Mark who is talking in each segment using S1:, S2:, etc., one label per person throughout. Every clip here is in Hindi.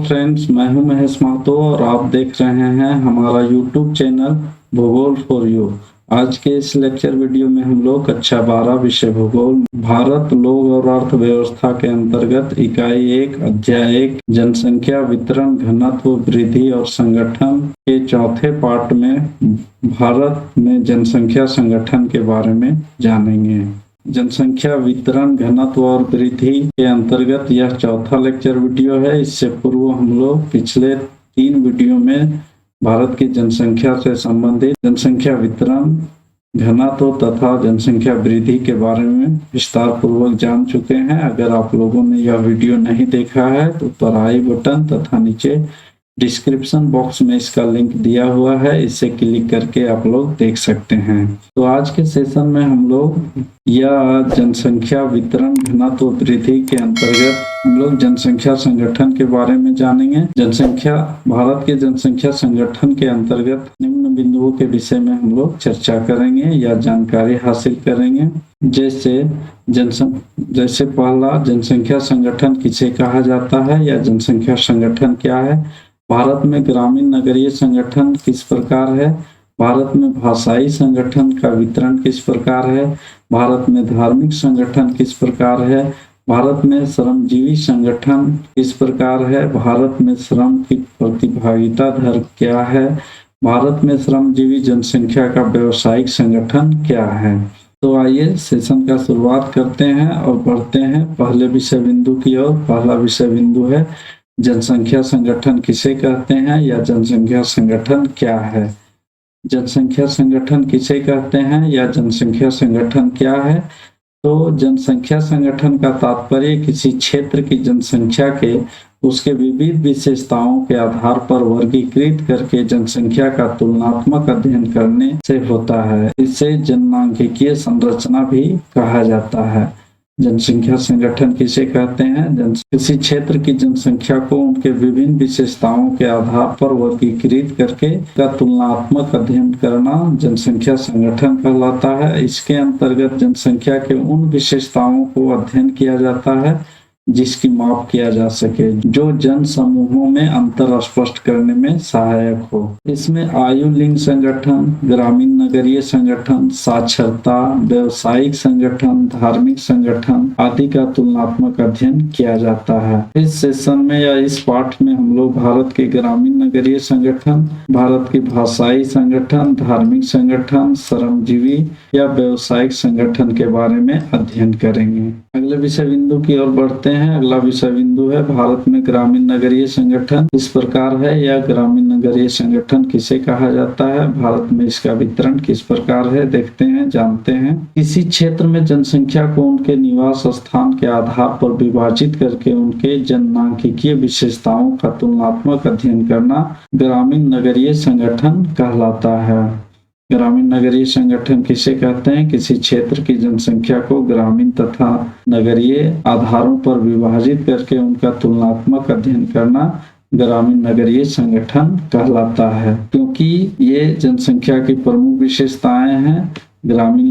S1: फ्रेंड्स, मैं हूं महेश महतो और आप देख रहे हैं हमारा यूट्यूब चैनल भूगोल फॉर यू। आज के इस लेक्चर वीडियो में हम लोग कक्षा 12 विषय भूगोल भारत लोग और अर्थव्यवस्था के अंतर्गत इकाई 1 अध्याय 1 जनसंख्या वितरण घनत्व वृद्धि और संगठन के चौथे पार्ट में भारत में जनसंख्या संगठन के बारे में जानेंगे। जनसंख्या वितरण घनत्व और वृद्धि के अंतर्गत यह चौथा लेक्चर वीडियो है। इससे पूर्व हम लोग पिछले 3 वीडियो में भारत की जनसंख्या से संबंधित जनसंख्या वितरण घनत्व तथा जनसंख्या वृद्धि के बारे में विस्तार पूर्वक जान चुके हैं। अगर आप लोगों ने यह वीडियो नहीं देखा है तो ऊपर आई बटन तथा नीचे डिस्क्रिप्शन बॉक्स में इसका लिंक दिया हुआ है, इसे क्लिक करके आप लोग देख सकते हैं। तो आज के सेशन में हम लोग यह जनसंख्या वितरण घनत्व वृद्धि के अंतर्गत हम लोग जनसंख्या संगठन के बारे में जानेंगे। भारत के जनसंख्या संगठन के अंतर्गत निम्न बिंदुओं के विषय में हम लोग चर्चा करेंगे या जानकारी हासिल करेंगे। जैसे पहला, जनसंख्या संगठन किसे कहा जाता है या जनसंख्या संगठन क्या है। भारत में ग्रामीण नगरीय संगठन किस प्रकार है। भारत में भाषाई संगठन का वितरण किस प्रकार है। भारत में धार्मिक संगठन किस प्रकार है। भारत में श्रमजीवी संगठन किस प्रकार है। भारत में श्रम की प्रतिभागिता दर क्या है। भारत में श्रमजीवी जनसंख्या का व्यावसायिक संगठन क्या है। तो आइए सेशन का शुरुआत करते हैं और बढ़ते हैं पहले विषय बिंदु की ओर। पहला विषय बिंदु है जनसंख्या संगठन किसे कहते हैं या जनसंख्या संगठन क्या है। जनसंख्या संगठन किसे कहते हैं या जनसंख्या संगठन क्या है। तो जनसंख्या संगठन का तात्पर्य किसी क्षेत्र की जनसंख्या के उसके विविध विशेषताओं के आधार पर वर्गीकृत करके जनसंख्या का तुलनात्मक अध्ययन करने से होता है। इसे जननांकिकीय संरचना भी कहा जाता है। जनसंख्या संगठन किसे कहते हैं। किसी क्षेत्र की जनसंख्या को उनके विभिन्न विशेषताओं के आधार पर वर्गीकृत करके का तुलनात्मक अध्ययन करना जनसंख्या संगठन कहलाता है। इसके अंतर्गत जनसंख्या के उन विशेषताओं को अध्ययन किया जाता है जिसकी माप किया जा सके, जो जन समूहों में अंतर स्पष्ट करने में सहायक हो। इसमें आयु लिंग संगठन, ग्रामीण नगरीय संगठन, साक्षरता, व्यावसायिक संगठन, धार्मिक संगठन आदि का तुलनात्मक अध्ययन किया जाता है। इस सेशन में या इस पाठ में हम लोग भारत के ग्रामीण नगरीय संगठन, भारत की भाषाई संगठन, धार्मिक संगठन, श्रमजीवी या व्यावसायिक संगठन के बारे में अध्ययन करेंगे। अगले विषय बिंदु की ओर बढ़ते हैं। अगला विषय बिंदु है भारत में ग्रामीण नगरीय संगठन किस प्रकार है या ग्रामीण नगरीय संगठन किसे कहा जाता है। भारत में इसका वितरण किस प्रकार है, देखते हैं, जानते हैं। किसी क्षेत्र में जनसंख्या को उनके निवास स्थान के आधार पर विभाजित करके उनके जननांकिकीय विशेषताओं का तुलनात्मक अध्ययन करना ग्रामीण नगरीय संगठन कहलाता है। ग्रामीण नगरीय संगठन किसे कहते हैं। किसी क्षेत्र की जनसंख्या को ग्रामीण तथा नगरीय आधारों पर विभाजित करके उनका तुलनात्मक अध्ययन करना ग्रामीण नगरीय संगठन कहलाता है। क्योंकि ये जनसंख्या की प्रमुख विशेषताएं हैं। ग्रामीण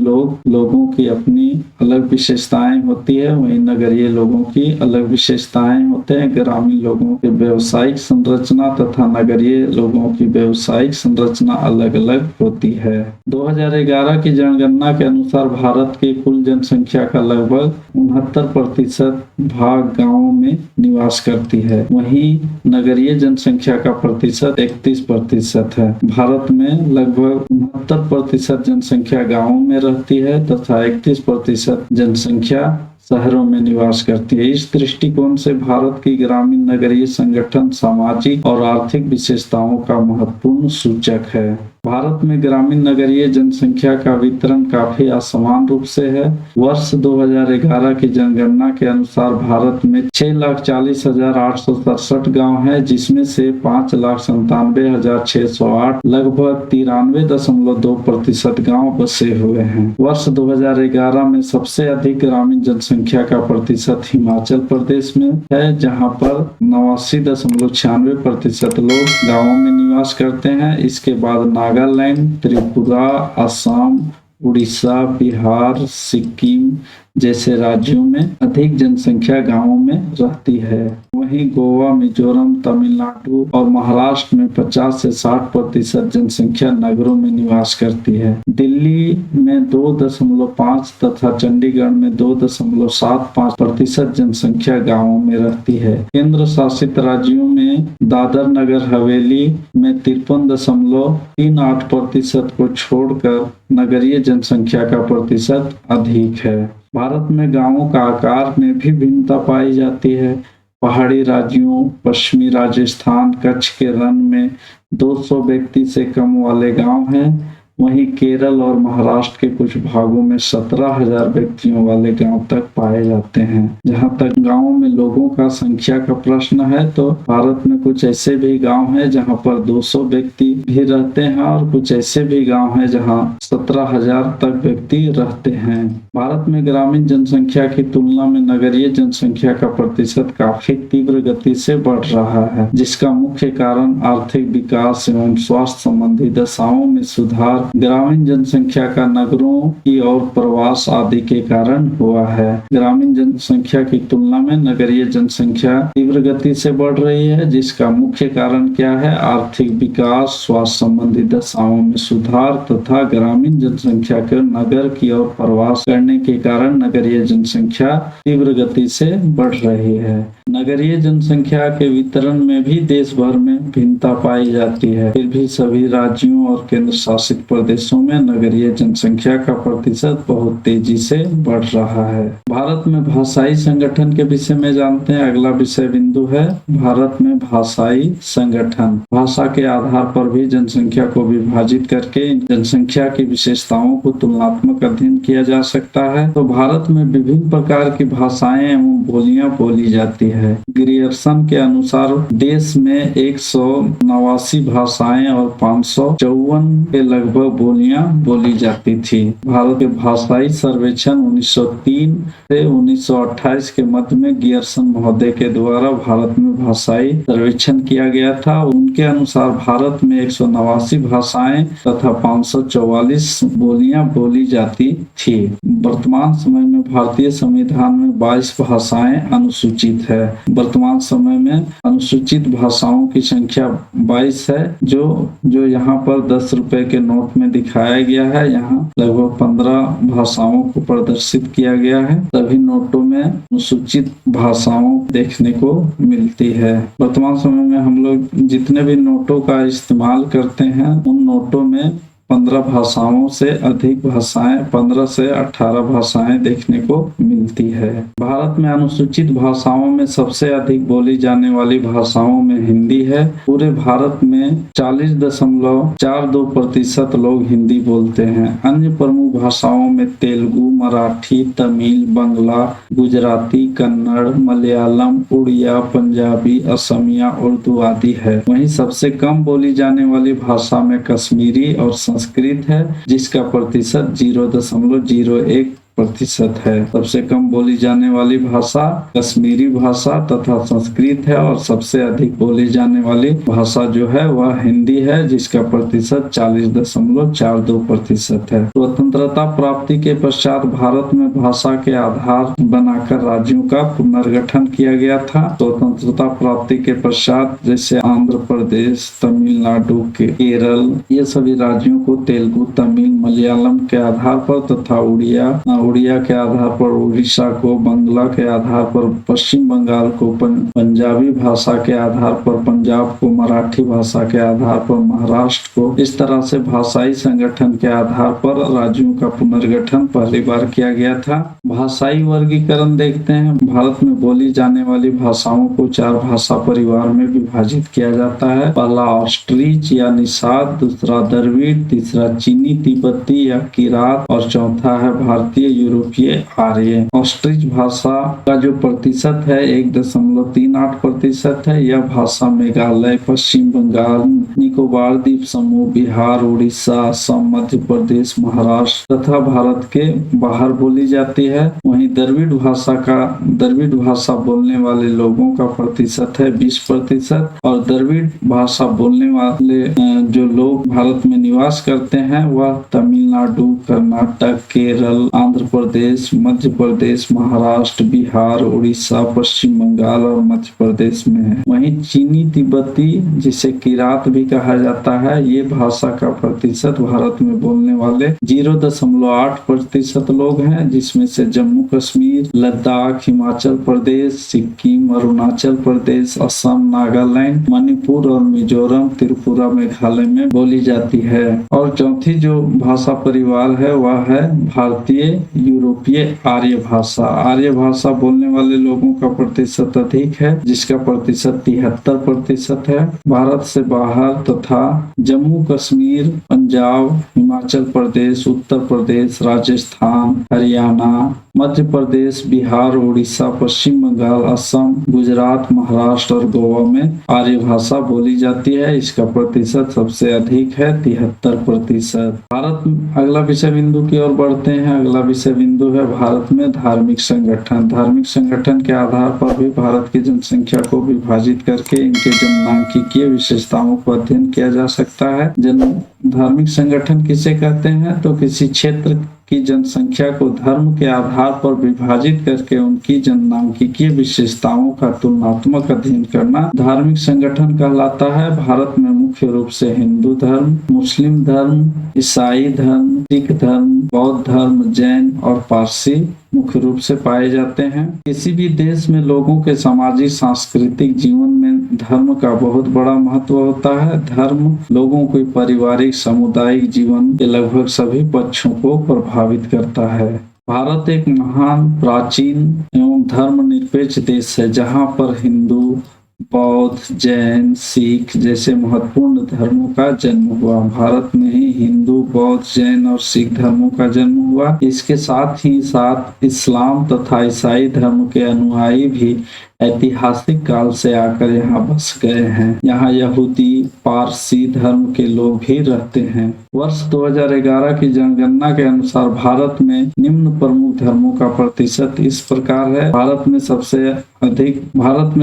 S1: लोगों की अपनी अलग विशेषताएं होती है, वहीं नगरीय लोगों की अलग विशेषताएं होते हैं। ग्रामीण लोगों की व्यावसायिक संरचना तथा नगरीय लोगों की व्यावसायिक संरचना अलग अलग होती है। 2011 की जनगणना के अनुसार भारत की कुल जनसंख्या का लगभग 69% भाग गाँवों में निवास करती है, वहीं नगरीय जनसंख्या का प्रतिशत 31% है। भारत में लगभग 69% जनसंख्या गाँवों में रहती है तथा 31% जनसंख्या शहरों में निवास करती है। इस दृष्टिकोण से भारत की ग्रामीण नगरीय संगठन सामाजिक और आर्थिक विशेषताओं का महत्वपूर्ण सूचक है। भारत में ग्रामीण नगरीय जनसंख्या का वितरण काफी असमान रूप से है। वर्ष 2011 की जनगणना के अनुसार भारत में 6,40,867 गांव हैं, जिसमें से 5,97,608 लगभग 93.2% गांव बसे हुए हैं। वर्ष 2011 में सबसे अधिक ग्रामीण जनसंख्या का प्रतिशत हिमाचल प्रदेश में है, जहां पर 89.96% लोग गाँवों में निवास करते हैं। इसके बाद नागालैंड, त्रिपुरा, असम, उड़ीसा, बिहार, सिक्किम जैसे राज्यों में अधिक जनसंख्या गांवों में रहती है। वहीं गोवा, मिजोरम, तमिलनाडु और महाराष्ट्र में 50 से 60% जनसंख्या नगरों में निवास करती है। दिल्ली में 2.5 तथा चंडीगढ़ में 2.75% जनसंख्या गांवों में रहती है। केंद्र शासित राज्यों में दादर नगर हवेली में 53.38% को छोड़कर नगरीय जनसंख्या का प्रतिशत अधिक है। भारत में गांवों का आकार में भी भिन्नता पाई जाती है। पहाड़ी राज्यों पश्चिमी राजस्थान, कच्छ के रण में 200 व्यक्ति से कम वाले गांव हैं। वहीं केरल और महाराष्ट्र के कुछ भागों में 17,000 व्यक्तियों वाले गांव तक पाए जाते हैं। जहां तक गांवों में लोगों का संख्या का प्रश्न है तो भारत में कुछ ऐसे भी गांव हैं जहां पर 200 व्यक्ति भी रहते हैं और कुछ ऐसे भी गांव हैं जहां 17,000 तक व्यक्ति रहते हैं। भारत में ग्रामीण जनसंख्या की तुलना में नगरीय जनसंख्या का प्रतिशत काफी तीव्र गति से बढ़ रहा है, जिसका मुख्य कारण आर्थिक विकास एवं स्वास्थ्य संबंधी दशाओं में सुधार, ग्रामीण जनसंख्या का नगरों की ओर प्रवास आदि के कारण हुआ है। ग्रामीण जनसंख्या की तुलना में नगरीय जनसंख्या तीव्र गति से बढ़ रही है, जिसका मुख्य कारण क्या है? आर्थिक विकास, स्वास्थ्य संबंधी दशाओं में सुधार तथा ग्रामीण जनसंख्या के नगर की ओर प्रवास करने के कारण नगरीय जनसंख्या तीव्र गति से बढ़ रही है। नगरीय जनसंख्या के वितरण में भी देश भर में भिन्नता पाई जाती है, फिर भी सभी राज्यों और केंद्र शासित प्रदेशों में नगरीय जनसंख्या का प्रतिशत बहुत तेजी से बढ़ रहा है। भारत में भाषाई संगठन के विषय में जानते हैं। अगला विषय बिंदु है भारत में भाषाई संगठन। भाषा के आधार पर भी जनसंख्या को विभाजित करके जनसंख्या की विशेषताओं को तुलनात्मक अध्ययन किया जा सकता है। तो भारत में विभिन्न प्रकार की भाषाएं एवं बोलियां बोली जाती है। ग्रियर्सन के अनुसार देश में 189 भाषाएं और 554 के लगभग बोलियां बोली जाती थी। भारत के भाषाई सर्वेक्षण 1903 से 1928 के मध्य में गियर्सन महोदय के द्वारा भारत में भाषाई सर्वेक्षण किया गया था। उनके अनुसार भारत में 189 भाषाएं तथा 544 बोलियां बोली जाती थी। वर्तमान समय में भारतीय संविधान में 22 भाषाएं अनुसूचित है। वर्तमान समय में अनुसूचित भाषाओं की संख्या 22 है, जो यहाँ पर 10 रुपए के नोट में दिखाया गया है। यहाँ लगभग 15 भाषाओं को प्रदर्शित किया गया है। सभी नोटों में अनुसूचित भाषाओं देखने को मिलती है। वर्तमान समय में हम लोग जितने भी नोटों का इस्तेमाल करते हैं उन नोटों में 15 भाषाओं से अधिक भाषाएं, 15 से 18 भाषाएं देखने को मिलती है। भारत में अनुसूचित भाषाओं में सबसे अधिक बोली जाने वाली भाषाओं में हिंदी है। पूरे भारत में 40.42% लोग हिंदी बोलते हैं। अन्य प्रमुख भाषाओं में तेलुगु, मराठी, तमिल, बंगला, गुजराती, कन्नड़, मलयालम, उड़िया, पंजाबी, असमिया, उर्दू आदि है। वहीं सबसे कम बोली जाने वाली भाषा में कश्मीरी और संस्कृत है, जिसका प्रतिशत 0.01% है। सबसे कम बोली जाने वाली भाषा कश्मीरी भाषा तथा संस्कृत है और सबसे अधिक बोली जाने वाली भाषा जो है वह हिंदी है, जिसका प्रतिशत 40.42% है। स्वतंत्रता प्राप्ति के पश्चात भारत में भाषा के आधार बनाकर राज्यों का पुनर्गठन किया गया था। स्वतंत्रता प्राप्ति के पश्चात जैसे आंध्र प्रदेश, तमिलनाडु, केरल, ये सभी राज्यों को तेलुगु, तमिल, मलयालम के आधार पर तथा उड़िया के आधार पर उड़ीसा को, बंगला के आधार पर पश्चिम बंगाल को, पंजाबी भाषा के आधार पर पंजाब को, मराठी भाषा के आधार पर महाराष्ट्र को, इस तरह से भाषाई संगठन के आधार पर राज्यों का पुनर्गठन पहली बार किया गया था। भाषाई वर्गीकरण देखते हैं। भारत में बोली जाने वाली भाषाओं को 4 भाषा परिवार में विभाजित किया जाता है। पहला ऑस्ट्रिच या निषाद, दूसरा द्रविड़, तीसरा चीनी तिब्बती या किरात और चौथा है भारतीय यूरोपीय आर्य। ऑस्ट्रिच भाषा का जो प्रतिशत है 1.38% है। यह भाषा मेघालय, पश्चिम बंगाल, निकोबार द्वीप समूह, बिहार, उड़ीसा, असम, मध्य प्रदेश, महाराष्ट्र तथा भारत के बाहर बोली जाती है। वहीं द्रविड़ भाषा बोलने वाले लोगों का प्रतिशत है 20% और द्रविड़ भाषा बोलने वाले जो लोग भारत में निवास करते हैं वह तमिलनाडु, कर्नाटक, केरल, आंध्र प्रदेश, मध्य प्रदेश, महाराष्ट्र, बिहार, उड़ीसा, पश्चिम बंगाल और मध्य प्रदेश में है। वहीं चीनी तिब्बती, जिसे किरात भी कहा जाता है, ये भाषा का प्रतिशत भारत में बोलने वाले 0.8% लोग हैं, जिसमें से जम्मू कश्मीर, लद्दाख, हिमाचल प्रदेश, सिक्किम, अरुणाचल प्रदेश, असम, नागालैंड, मणिपुर और मिजोरम, त्रिपुरा, मेघालय में बोली जाती है। और चौथी जो भाषा परिवार है वह है भारतीय यूरोपीय आर्य भाषा। आर्य भाषा बोलने वाले लोगों का प्रतिशत अधिक है, जिसका प्रतिशत 73% है। भारत से बाहर तथा जम्मू कश्मीर, पंजाब, हिमाचल प्रदेश, उत्तर प्रदेश, राजस्थान, हरियाणा, मध्य प्रदेश, बिहार, उड़ीसा, पश्चिम बंगाल, असम, गुजरात, महाराष्ट्र और गोवा में आर्य भाषा बोली जाती है। इसका प्रतिशत सबसे अधिक है 73%। अगला विषय बिंदु की ओर बढ़ते हैं। अगला विषय बिंदु है भारत में धार्मिक संगठन। धार्मिक संगठन के आधार पर भी भारत की जनसंख्या को विभाजित करके इनके जननांकिकीय विशेषताओं को अध्ययन किया जा सकता है। धार्मिक संगठन किसे कहते हैं? तो किसी क्षेत्र की जनसंख्या को धर्म के आधार पर विभाजित करके उनकी जननांकिकीय विशेषताओं का तुलनात्मक अध्ययन करना धार्मिक संगठन कहलाता है। भारत में मुख्य रूप से हिंदू धर्म, मुस्लिम धर्म, ईसाई धर्म, सिख धर्म, बौद्ध धर्म, जैन और पारसी मुख्य रूप से पाए जाते हैं। किसी भी देश में लोगों के सामाजिक सांस्कृतिक जीवन में धर्म का बहुत बड़ा महत्व होता है। धर्म लोगों के पारिवारिक, सामुदायिक जीवन के लगभग सभी पक्षों को प्रभावित करता है। भारत एक महान, प्राचीन एवं धर्मनिरपेक्ष देश है, जहाँ पर हिंदू, बौद्ध, जैन, सिख जैसे महत्वपूर्ण धर्मों का जन्म हुआ। भारत में ही हिंदू, बौद्ध, जैन और सिख धर्मों का जन्म हुआ। इसके साथ ही साथ इस्लाम तथा ईसाई धर्म के अनुयायी भी ऐतिहासिक काल से आकर यहाँ बस गए हैं। यहाँ यहूदी, पारसी धर्म के लोग भी रहते हैं। वर्ष 2011 की जनगणना के अनुसार भारत में निम्न प्रमुख धर्मों का प्रतिशत इस प्रकार है। भारत में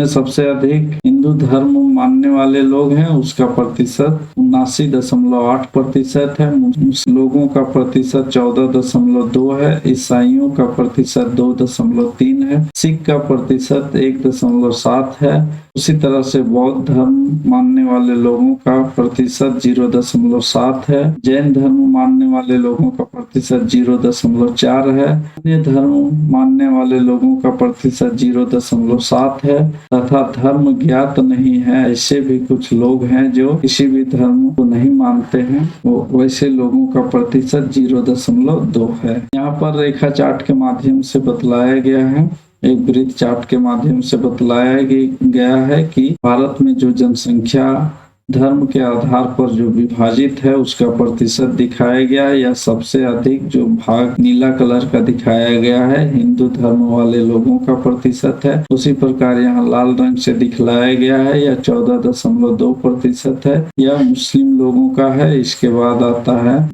S1: सबसे अधिक हिंदू धर्म मानने वाले लोग हैं, उसका प्रतिशत 79.8% है। मुस्लिम लोगों का प्रतिशत 14.2 है। ईसाइयों का प्रतिशत 2.3 है। सिख का प्रतिशत 1.7 है। उसी तरह से बौद्ध धर्म मानने वाले लोगों का प्रतिशत 0.7 है। जैन धर्म मानने वाले लोगों का प्रतिशत 0.4 है। अन्य धर्म मानने वाले लोगों का प्रतिशत 0.7 है तथा धर्म ज्ञात नहीं है ऐसे भी कुछ लोग हैं जो किसी भी धर्म को नहीं मानते हैं, वैसे लोगों का प्रतिशत 0.2 है। यहाँ पर रेखा चार्ट के माध्यम से बतलाया गया है, एक वृत्त चार्ट के माध्यम से बतलाया गया है कि भारत में जो जनसंख्या धर्म के आधार पर जो विभाजित है उसका प्रतिशत दिखाया गया है। या सबसे अधिक जो भाग नीला कलर का दिखाया गया है हिंदू धर्म वाले लोगों का प्रतिशत है। उसी प्रकार यहाँ लाल रंग से दिखलाया गया है, यह 14.2% है। यह मुस्लिम लोगों का है। इसके बाद आता है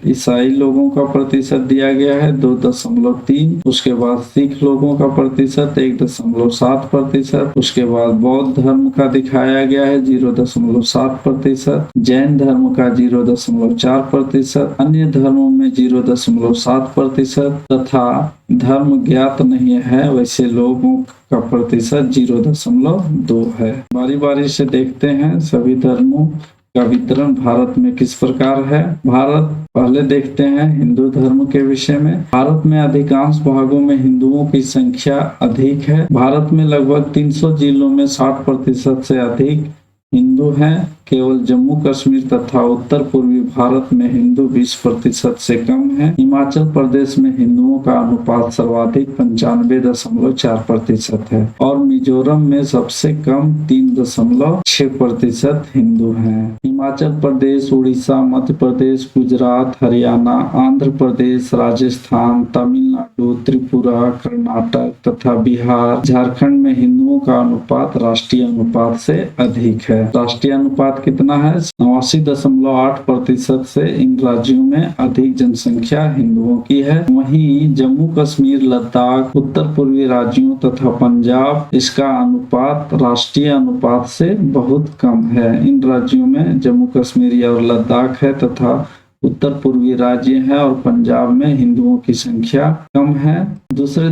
S1: ईसाई लोगों का प्रतिशत दिया गया है 2.3। उसके बाद सिख लोगों का प्रतिशत 1.7%। उसके बाद बौद्ध धर्म का दिखाया गया है 0.7%। जैन धर्म का 0.4%। अन्य धर्मों में 0.7% तथा धर्म ज्ञात नहीं है वैसे लोगों का प्रतिशत 0.2 है। बारी बारी से देखते हैं सभी धर्मों का वितरण भारत में किस प्रकार है। पहले देखते हैं हिंदू धर्म के विषय में। भारत में अधिकांश भागों में हिंदुओं की संख्या अधिक है। भारत में लगभग 300 जिलों में 60% से अधिक हिंदू हैं। केवल जम्मू कश्मीर तथा उत्तर पूर्वी भारत में हिंदू 20% से कम है। हिमाचल प्रदेश में हिंदुओं का अनुपात सर्वाधिक 95.4% है और मिजोरम में सबसे कम 3.6% हिंदू हैं। हिमाचल प्रदेश, उड़ीसा, मध्य प्रदेश, गुजरात, हरियाणा, आंध्र प्रदेश, राजस्थान, तमिलनाडु, त्रिपुरा, कर्नाटक तथा बिहार, झारखंड में हिंदुओं का अनुपात राष्ट्रीय अनुपात से अधिक है। राष्ट्रीय अनुपात अनुपात कितना है? 89.8% से इन राज्यों में अधिक जनसंख्या हिंदुओं की है। वहीं जम्मू कश्मीर, लद्दाख, उत्तर पूर्वी राज्यों तथा पंजाब, इसका अनुपात राष्ट्रीय अनुपात से बहुत कम है। इन राज्यों में जम्मू कश्मीर और लद्दाख है तथा उत्तर पूर्वी राज्य है और पंजाब में हिंदुओं की संख्या कम है। दूसरे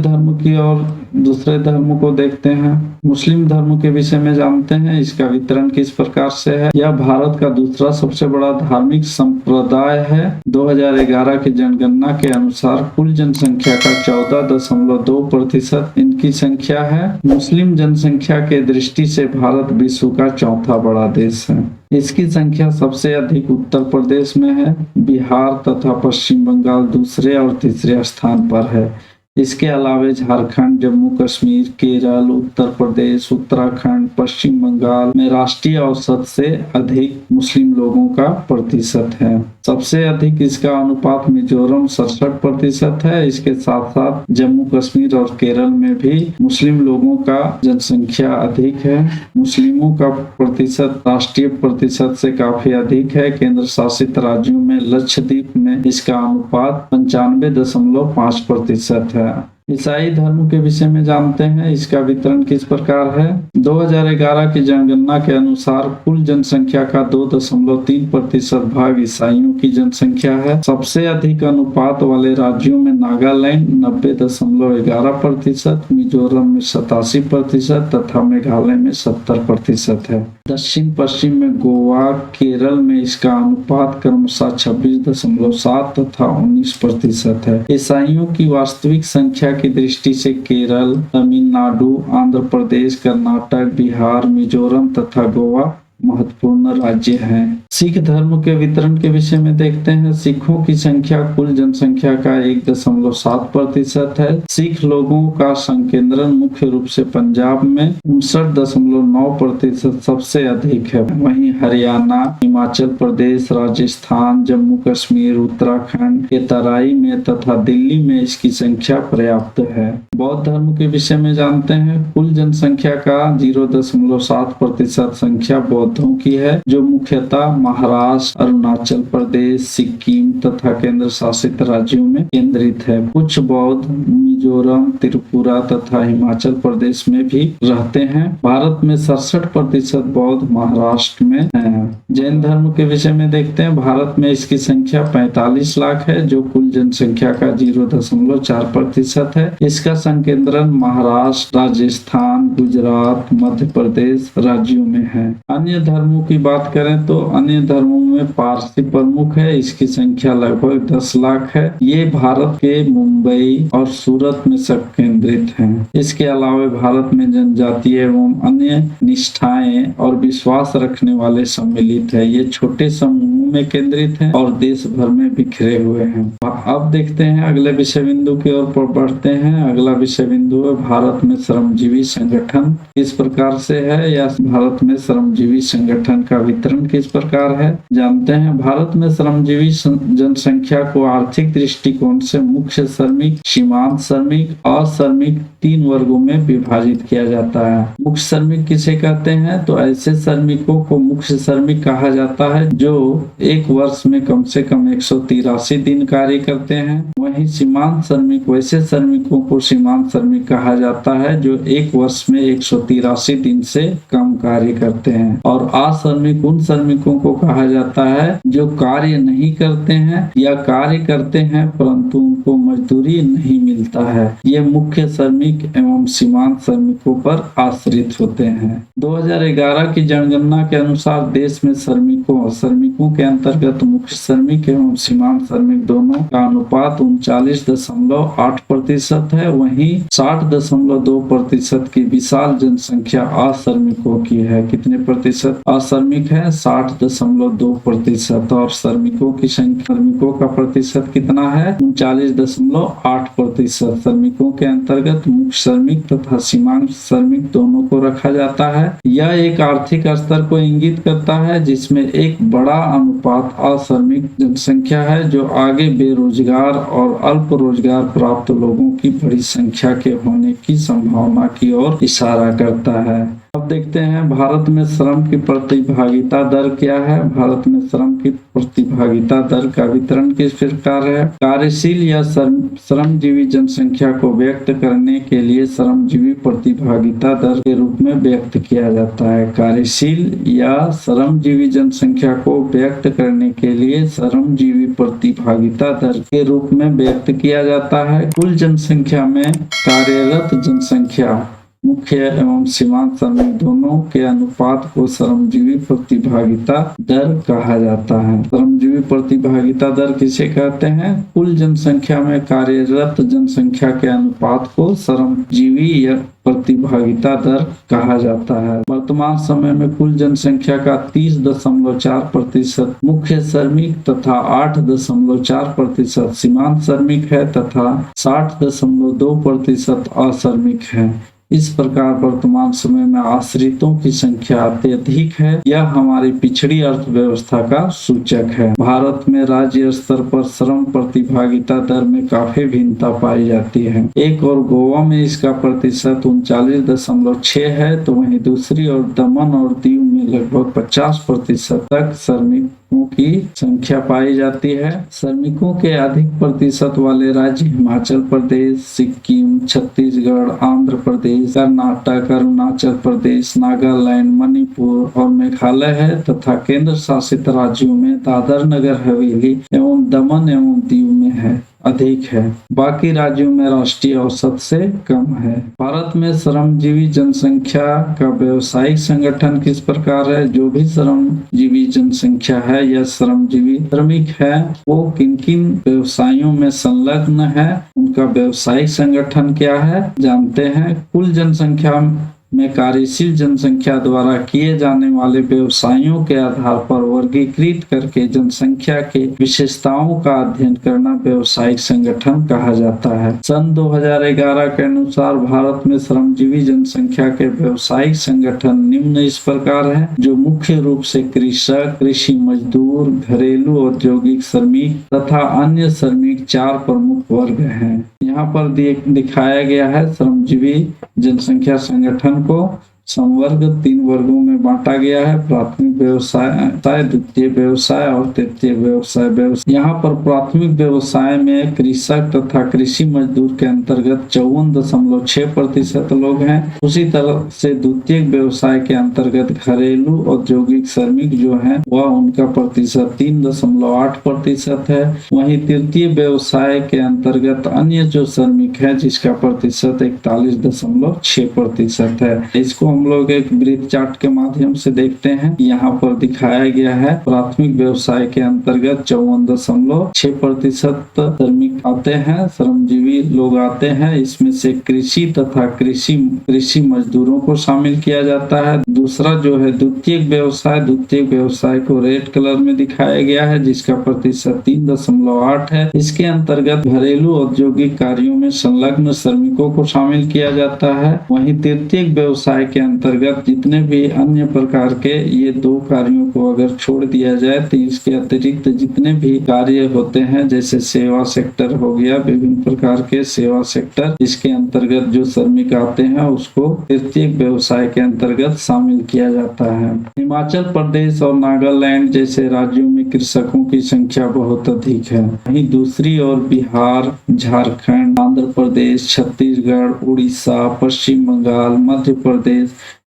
S1: धर्म को देखते हैं। मुस्लिम धर्म के विषय में जानते हैं। इसका वितरण किस प्रकार से है? यह भारत का दूसरा सबसे बड़ा धार्मिक संप्रदाय है। 2011 की जनगणना के अनुसार कुल जनसंख्या का 14.2% इनकी संख्या है। मुस्लिम जनसंख्या के दृष्टि से भारत विश्व का चौथा बड़ा देश है। इसकी संख्या सबसे अधिक उत्तर प्रदेश में है। बिहार तथा पश्चिम बंगाल दूसरे और तीसरे स्थान पर है। इसके अलावा झारखंड, जम्मू कश्मीर, केरल, उत्तर प्रदेश, उत्तराखंड, पश्चिम बंगाल में राष्ट्रीय औसत से अधिक मुस्लिम लोगों का प्रतिशत है। सबसे अधिक इसका अनुपात मिजोरम 67% है। इसके साथ साथ जम्मू कश्मीर और केरल में भी मुस्लिम लोगों का जनसंख्या अधिक है। मुस्लिमों का प्रतिशत राष्ट्रीय प्रतिशत से काफी अधिक है। केंद्र शासित राज्यों में लक्षद्वीप में इसका अनुपात 95.5% है। ईसाई धर्म के विषय में जानते हैं। इसका वितरण किस प्रकार है? 2011 की जनगणना के अनुसार कुल जनसंख्या का 2.3% भाग ईसाइयों की जनसंख्या है। सबसे अधिक अनुपात वाले राज्यों में नागालैंड 90.11%, मिजोरम में 87% तथा मेघालय में 70% है। दक्षिण पश्चिम में गोवा, केरल में इसका अनुपात क्रमशः 26.7 तथा 19% है। ईसाइयों की वास्तविक संख्या की दृष्टि से केरल, तमिलनाडु, आंध्र प्रदेश, कर्नाटक, बिहार, मिजोरम तथा गोवा महत्वपूर्ण राज्य हैं। सिख धर्म के वितरण के विषय में देखते हैं। सिखों की संख्या कुल जनसंख्या का 1.7% है। सिख लोगों का संकेंद्रण मुख्य रूप से पंजाब में 59.9% सबसे अधिक है। वहीं हरियाणा, हिमाचल प्रदेश, राजस्थान, जम्मू कश्मीर, उत्तराखंड के तराई में तथा दिल्ली में इसकी संख्या पर्याप्त है। बौद्ध धर्म के विषय में जानते हैं। कुल जनसंख्या का 0.7% संख्या बौद्धों की है, जो मुख्यतः महाराष्ट्र, अरुणाचल प्रदेश, सिक्किम तथा केंद्र शासित राज्यों में केंद्रित है। कुछ बौद्ध मिजोरम, त्रिपुरा तथा हिमाचल प्रदेश में भी रहते हैं। भारत में 67% बौद्ध महाराष्ट्र में है। जैन धर्म के विषय में देखते हैं। भारत में इसकी संख्या 45 लाख है, जो कुल जनसंख्या का 0.4% है। इसका संकेंद्रण महाराष्ट्र, राजस्थान, गुजरात, मध्य प्रदेश राज्यों में है। अन्य धर्मों की बात करें तो अन्य धर्मों में पारसी प्रमुख है। इसकी संख्या लगभग 10 लाख है। ये भारत के मुंबई और सूरत में सब केंद्रित हैं। इसके अलावा भारत में जनजातीय एवं अन्य निष्ठाएं और विश्वास रखने वाले सम्मिलित है। ये छोटे समूहों में केंद्रित हैं और देश भर में बिखरे हुए हैं। अब देखते हैं अगले विषय बिंदु की ओर बढ़ते हैं। अगला विषय बिंदु है भारत में श्रमजीवी संगठन किस प्रकार से है, या भारत में श्रमजीवी संगठन का वितरण किस प्रकार है जानते हैं। भारत में श्रमजीवी जनसंख्या को आर्थिक दृष्टिकोण से मुख्य श्रमिक, सीमांत श्रमिक, अश्रमिक 3 वर्गों में विभाजित किया जाता है। मुख्य श्रमिक किसे कहते हैं? तो ऐसे श्रमिकों को मुख्य श्रमिक कहा जाता है जो एक वर्ष में कम से कम 183 दिन कार्य करते हैं। वहीं सीमांत श्रमिक, वैसे श्रमिकों को सीमांत श्रमिक कहा जाता है जो एक वर्ष में 183 दिन से कम कार्य करते हैं। और अश्रमिक उन श्रमिकों को कहा जाता है जो कार्य नहीं करते हैं या कार्य करते हैं परंतु उनको मजदूरी नहीं मिलता है। ये मुख्य श्रमिक एवं सीमांत श्रमिकों पर आश्रित होते हैं। 2011 की जनगणना के अनुसार देश में श्रमिकों के अंतर्गत मुख्य श्रमिक एवं सीमांत श्रमिक दोनों का अनुपात 39.8% है। वहीं 60.2% की विशाल जनसंख्या अश्रमिकों की है। कितने प्रतिशत अश्रमिक है? 60.2%। और श्रमिकों का प्रतिशत कितना है? 39.8%। श्रमिकों के अंतर्गत मुख्य श्रमिक तथा सीमांत श्रमिक दोनों को रखा जाता है। यह एक आर्थिक स्तर को इंगित करता है जिसमें एक बड़ा अनुपात अश्रमिक जनसंख्या है, जो आगे बेरोजगार और अल्प रोजगार प्राप्त लोगों की बड़ी संख्या के होने की संभावना की ओर इशारा करता है। अब देखते हैं भारत में श्रम की प्रतिभागिता दर क्या है। भारत में श्रम की प्रतिभागिता दर का वितरण किस प्रकार है। कार्यशील या श्रमजीवी जनसंख्या को व्यक्त करने के लिए श्रमजीवी प्रतिभागिता दर के रूप में व्यक्त किया जाता है। कार्यशील या श्रमजीवी जनसंख्या को व्यक्त करने के लिए श्रमजीवी प्रतिभागिता दर के रूप में व्यक्त किया जाता है। कुल जनसंख्या में कार्यरत जनसंख्या मुख्य एवं सीमांत श्रमिक दोनों के अनुपात को श्रमजीवी प्रतिभागिता दर कहा जाता है। श्रमजीवी प्रतिभागिता दर किसे कहते हैं। कुल जनसंख्या में कार्यरत जनसंख्या के अनुपात को श्रमजीवी या प्रतिभागिता दर कहा जाता है। वर्तमान समय में कुल जनसंख्या का 30.4% मुख्य श्रमिक तथा 8.4% सीमांत श्रमिक है तथा 60.2% अश्रमिक है। इस प्रकार वर्तमान समय में आश्रितों की संख्या अत्यधिक है। यह हमारी पिछड़ी अर्थव्यवस्था का सूचक है। भारत में राज्य स्तर पर श्रम प्रतिभागिता दर में काफी भिन्नता पाई जाती है। एक और गोवा में इसका प्रतिशत 39.6 है, तो वहीं दूसरी ओर दमन और दीव में लगभग 50% तक श्रमिकों की संख्या पाई जाती है। श्रमिकों के अधिक प्रतिशत वाले राज्य हिमाचल प्रदेश, सिक्किम, छत्तीसगढ़, आंध्र प्रदेश, कर्नाटक, अरुणाचल प्रदेश, नागालैंड, मणिपुर और मेघालय है तथा केंद्र शासित राज्यों में दादर, नगर हवेली एवं दमन एवं दीव में है अधिक है। बाकी राज्यों में राष्ट्रीय औसत से कम है। भारत में श्रमजीवी जनसंख्या का व्यवसायिक संगठन किस प्रकार है। जो भी श्रमजीवी जनसंख्या है या श्रमजीवी श्रमिक है वो किन किन व्यवसायों में संलग्न है, उनका व्यवसायिक संगठन क्या है जानते हैं। कुल जनसंख्या में कार्यशील जनसंख्या द्वारा किए जाने वाले व्यवसायों के आधार पर वर्गीकृत करके जनसंख्या के विशेषताओं का अध्ययन करना व्यवसायिक संगठन कहा जाता है। सन 2011 के अनुसार भारत में श्रमजीवी जनसंख्या के व्यवसायिक संगठन निम्न इस प्रकार है, जो मुख्य रूप से कृषक, कृषि मजदूर, घरेलू औद्योगिक श्रमिक तथा अन्य श्रमिक 4 प्रमुख वर्ग हैं। यहाँ पर दिखाया गया है श्रमजीवी जनसंख्या संगठन को संवर्ग 3 वर्गों में बांटा गया है। प्राथमिक व्यवसाय, द्वितीय व्यवसाय और तृतीय व्यवसाय। यहाँ पर प्राथमिक व्यवसाय में कृषक तथा कृषि मजदूर के अंतर्गत 54.6% लोग हैं। उसी तरह से द्वितीय व्यवसाय के अंतर्गत घरेलू औद्योगिक श्रमिक जो है वह उनका प्रतिशत 3.8% है। वहीं तृतीय व्यवसाय के अंतर्गत अन्य जो श्रमिक है जिसका प्रतिशत 41.6% है। इसको हम लोग एक वृत्त चार्ट के माध्यम से देखते हैं। यहाँ पर दिखाया गया है प्राथमिक व्यवसाय के अंतर्गत 54.6% श्रमिक आते हैं, श्रमजीवी लोग आते हैं। इसमें से कृषि तथा कृषि मजदूरों को शामिल किया जाता है। दूसरा जो है द्वितीय व्यवसाय को रेड कलर में दिखाया गया है जिसका प्रतिशत 3.8 है। इसके अंतर्गत घरेलू औद्योगिक कार्यों में संलग्न श्रमिकों को शामिल किया जाता है। वहीं तृतीय व्यवसाय के अंतर्गत जितने भी अन्य प्रकार के ये 2 कार्यों को अगर छोड़ दिया जाए तो इसके अतिरिक्त जितने भी कार्य होते हैं जैसे सेवा सेक्टर हो गया, विभिन्न प्रकार के सेवा सेक्टर, इसके अंतर्गत जो श्रमिक आते हैं उसको तृतीय व्यवसाय के अंतर्गत शामिल किया जाता है। हिमाचल प्रदेश और नागालैंड जैसे राज्यों में कृषकों की संख्या बहुत अधिक है। वहीं दूसरी ओर बिहार, झारखंड, आंध्र प्रदेश, छत्तीसगढ़, उड़ीसा, पश्चिम बंगाल, मध्य प्रदेश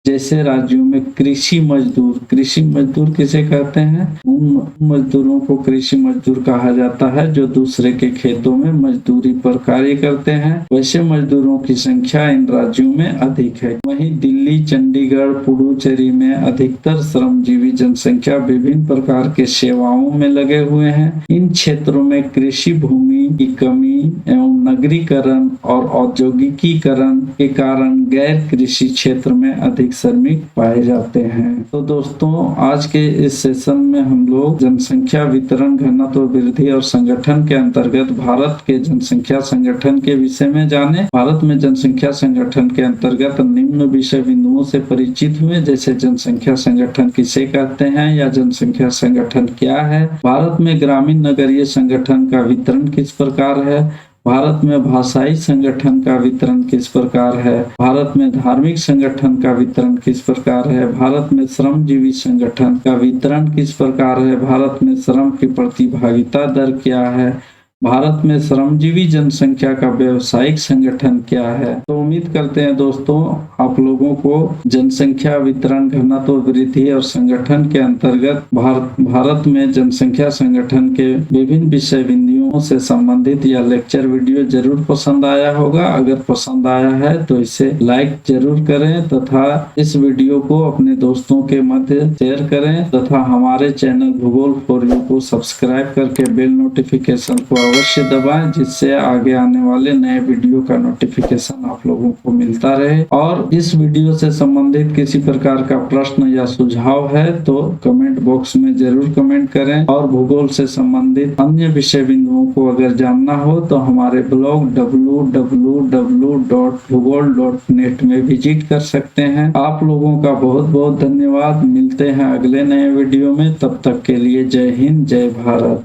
S1: जैसे राज्यों में कृषि मजदूर किसे कहते हैं। उन मजदूरों को कृषि मजदूर कहा जाता है जो दूसरे के खेतों में मजदूरी पर कार्य करते हैं। वैसे मजदूरों की संख्या इन राज्यों में अधिक है। वहीं दिल्ली, चंडीगढ़, पुडुचेरी में अधिकतर श्रमजीवी जनसंख्या विभिन्न प्रकार के सेवाओं में लगे हुए हैं। इन क्षेत्रों में कृषि भूमि की कमी एवं नगरीकरण और औद्योगिकीकरण के कारण गैर कृषि क्षेत्र में अधिक श्रमिक पाए जाते हैं। तो दोस्तों आज के इस सेशन में हम लोग जनसंख्या वितरण, घनत्व, वृद्धि और संगठन के अंतर्गत भारत के जनसंख्या संगठन के विषय में जाने। भारत में जनसंख्या संगठन के अंतर्गत निम्न विषय बिंदुओं से परिचित हुए, जैसे जनसंख्या संगठन किसे कहते हैं या जनसंख्या संगठन क्या है। भारत में ग्रामीण नगरीय संगठन का वितरण किस प्रकार है। भारत में भाषाई संगठन का वितरण किस प्रकार है? भारत में धार्मिक संगठन का वितरण किस प्रकार है? भारत में श्रमजीवी संगठन का वितरण किस प्रकार है? भारत में श्रम की प्रतिभागिता दर क्या है? भारत में श्रमजीवी जनसंख्या का व्यावसायिक संगठन क्या है? तो उम्मीद करते हैं दोस्तों आप लोगों को जनसंख्या वितरण, घनत्व, वृद्धि और संगठन के अंतर्गत भारत में जनसंख्या संगठन के विभिन्न विषय बिंदुओं से संबंधित यह लेक्चर वीडियो जरूर पसंद आया होगा। अगर पसंद आया है तो इसे लाइक जरूर करें तथा इस वीडियो को अपने दोस्तों के मध्य शेयर करें तथा हमारे चैनल भूगोल फॉर यू को सब्सक्राइब करके बेल नोटिफिकेशन को अवश्य दबाएं, जिससे आगे आने वाले नए वीडियो का नोटिफिकेशन आप लोगों को मिलता रहे। और इस वीडियो से संबंधित किसी प्रकार का प्रश्न या सुझाव है तो कमेंट बॉक्स में जरूर कमेंट करें। और भूगोल से संबंधित अन्य विषय बिंदुओं को अगर जानना हो तो हमारे ब्लॉग www.bhugol.net में विजिट कर सकते हैं। आप लोगों का बहुत बहुत धन्यवाद। मिलते हैं अगले नए वीडियो में, तब तक के लिए जय हिंद, जय भारत।